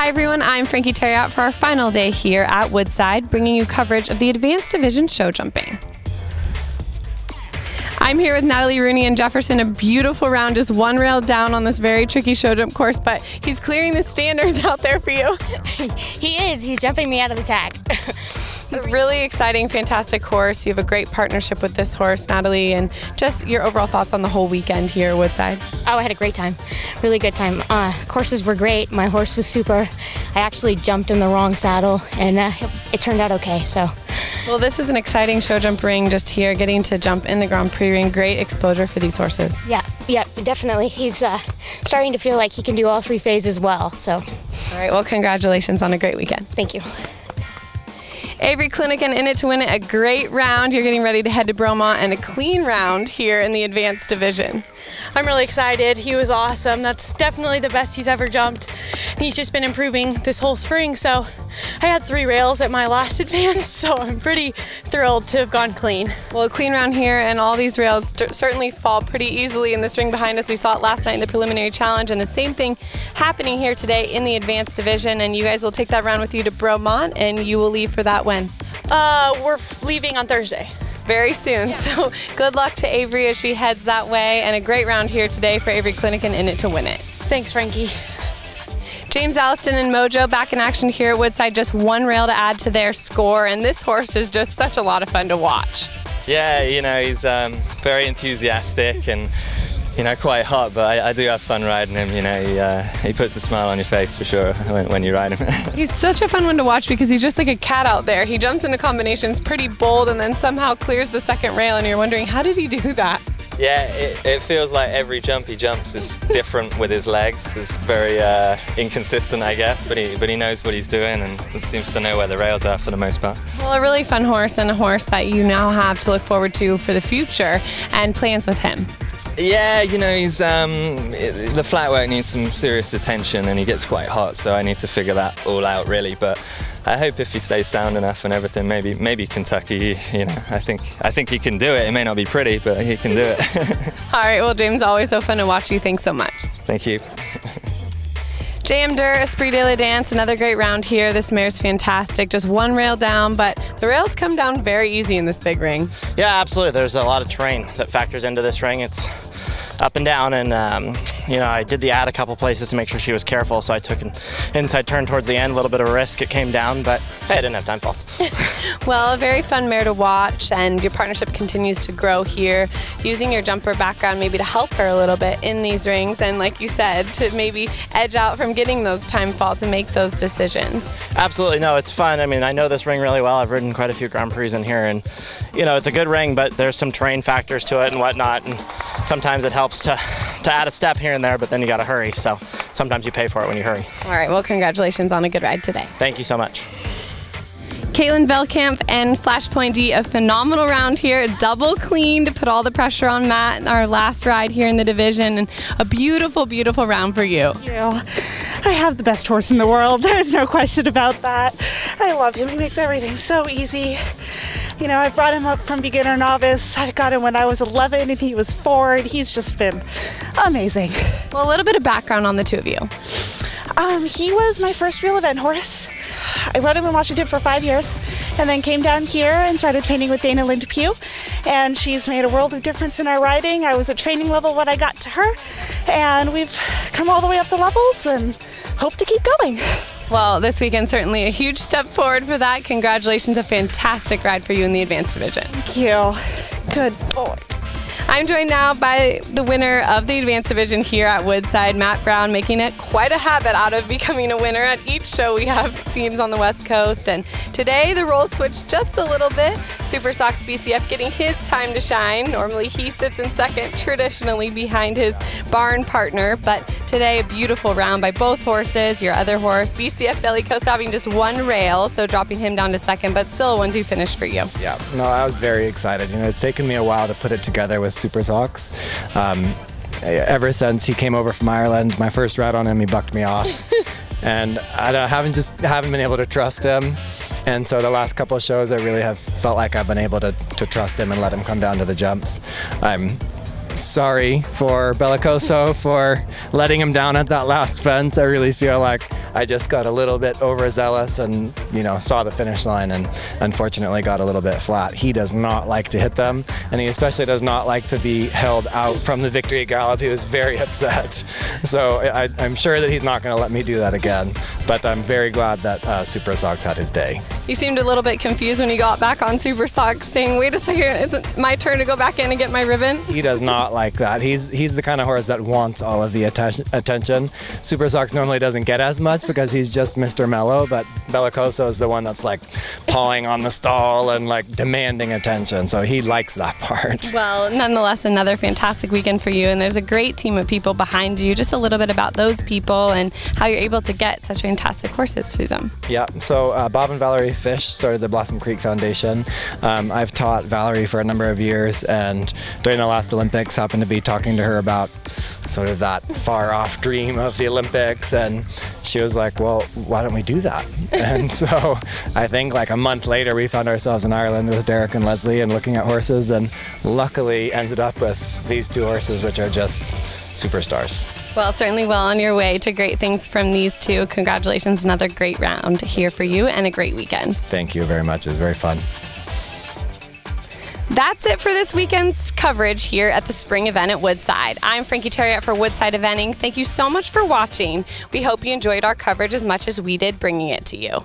Hi everyone, I'm Frankie Terriot for our final day here at Woodside, bringing you coverage of the Advanced Division show jumping. I'm here with Natalie, Rooney, and Jefferson. A beautiful round, just one rail down on this very tricky show jump course, but he's clearing the standards out there for you. He is. He's jumping me out of the tag. A really exciting, fantastic horse. You have a great partnership with this horse, Natalie, and just your overall thoughts on the whole weekend here at Woodside. Oh, I had a great time. Really good time. Courses were great. My horse was super. I actually jumped in the wrong saddle, and it turned out okay. So. Well, this is an exciting show jump ring just here, getting to jump in the Grand Prix ring. Great exposure for these horses. Yeah, definitely. He's starting to feel like he can do all three phases well. So. All right, well, congratulations on a great weekend. Thank you. Avery Clinic and In It to Win It, a great round. You're getting ready to head to Bromont, and a clean round here in the Advanced Division. I'm really excited. He was awesome. That's definitely the best he's ever jumped. He's just been improving this whole spring. So I had 3 rails at my last advance, so I'm pretty thrilled to have gone clean. Well, a clean round here, and all these rails certainly fall pretty easily in this ring behind us. We saw it last night in the preliminary challenge, and the same thing happening here today in the Advanced Division. And you guys will take that round with you to Bromont, and you will leave for that when? We're leaving on Thursday. Very soon. Yeah. So good luck to Avery as she heads that way, and a great round here today for Avery Clinic and In It to Win It. Thanks, Frankie. James Alliston and Mojo back in action here at Woodside, just one rail to add to their score, and this horse is just such a lot of fun to watch. Yeah, you know, he's very enthusiastic and, you know, quite hot, but I do have fun riding him. You know, he puts a smile on your face for sure when you ride him. He's such a fun one to watch because he's just like a cat out there. He jumps into combinations pretty bold and then somehow clears the second rail, and you're wondering, how did he do that? Yeah, it feels like every jump he jumps is different with his legs. It's very inconsistent, I guess, but he knows what he's doing and seems to know where the rails are for the most part. Well, a really fun horse, and a horse that you now have to look forward to for the future, and plans with him. Yeah, you know, he's the flat work needs some serious attention, and he gets quite hot, so I need to figure that all out really. But I hope if he stays sound enough and everything, maybe Kentucky. You know, I think he can do it. It may not be pretty, but he can do it. All right, well, James, always so fun to watch you. Thanks so much. Thank you. JM Durr, Esprit de la Dance, another great round here. This mare's fantastic. Just one rail down, but the rails come down very easy in this big ring. Yeah, absolutely. There's a lot of terrain that factors into this ring. It's up and down, and you know, I did the ad a couple places to make sure she was careful, so I took an inside turn towards the end, a little bit of a risk. It came down, but hey, I didn't have time fault. Well, a very fun mare to watch, and your partnership continues to grow here, using your jumper background maybe to help her a little bit in these rings, and like you said, to maybe edge out from getting those time faults and make those decisions. Absolutely, no, it's fun. I mean, I know this ring really well. I've ridden quite a few Grand Prix in here, and you know, it's a good ring, but there's some terrain factors to it and whatnot, and sometimes it helps to add a step here and there, but then you got to hurry, so sometimes you pay for it when you hurry. All right, well, congratulations on a good ride today. Thank you so much. Caitlin Velkamp and Flashpoint D, a phenomenal round here, double clean to put all the pressure on Matt in our last ride here in the division, and a beautiful, beautiful round for you. Thank you. I have the best horse in the world. There's no question about that. I love him. He makes everything so easy. You know, I brought him up from beginner novice. I got him when I was 11 and he was 4, and he's just been amazing. Well, a little bit of background on the two of you. He was my first real event horse. I rode him in Washington for 5 years, and then came down here and started training with Dana Lind Pugh, and she's made a world of difference in our riding. I was at training level when I got to her, and we've come all the way up the levels and hope to keep going. Well, this weekend certainly a huge step forward for that. Congratulations, a fantastic ride for you in the Advanced Division. Thank you. Good boy. I'm joined now by the winner of the Advanced Division here at Woodside, Matt Brown, making it quite a habit out of becoming a winner at each show we have teams on the West Coast. And today the roles switched just a little bit. Super Sox BCF getting his time to shine. Normally he sits in second, traditionally behind his barn partner, but today a beautiful round by both horses. Your other horse, BCF Belly Coast, having just one rail, so dropping him down to second, but still a 1-2 finish for you. Yeah, no, I was very excited. You know, it's taken me a while to put it together with Super Sox. Ever since he came over from Ireland, my first ride on him, he bucked me off. And I haven't been able to trust him. And so the last couple of shows, I really have felt like I've been able to trust him and let him come down to the jumps. I'm sorry for Bellicoso for letting him down at that last fence. I really feel like I just got a little bit overzealous and, you know, saw the finish line and unfortunately got a little bit flat. He does not like to hit them, and he especially does not like to be held out from the victory gallop. He was very upset. So I'm sure that he's not going to let me do that again, but I'm very glad that Super Sox had his day. You seemed a little bit confused when you got back on Super Sox, saying, wait a second, is it my turn to go back in and get my ribbon? He does not like that. He's the kind of horse that wants all of the attention. Super Sox normally doesn't get as much because he's just Mr. Mellow, but Bellicoso is the one that's like pawing on the stall and like demanding attention, so he likes that part. Well, nonetheless, another fantastic weekend for you, and there's a great team of people behind you. Just a little bit about those people and how you're able to get such fantastic horses through them. Yeah, so Bob and Valerie Fish started the Blossom Creek Foundation. I've taught Valerie for a number of years, and during the last Olympics happened to be talking to her about sort of that far off dream of the Olympics, and she was like, well, why don't we do that? And so I think like a month later we found ourselves in Ireland with Derek and Leslie and looking at horses, and luckily ended up with these two horses which are just superstars. Well, certainly well on your way to great things from these two. Congratulations, another great round here for you and a great weekend. Thank you very much. It was very fun. That's it for this weekend's coverage here at the spring event at Woodside. I'm Frankie Terriot for Woodside Eventing. Thank you so much for watching. We hope you enjoyed our coverage as much as we did bringing it to you.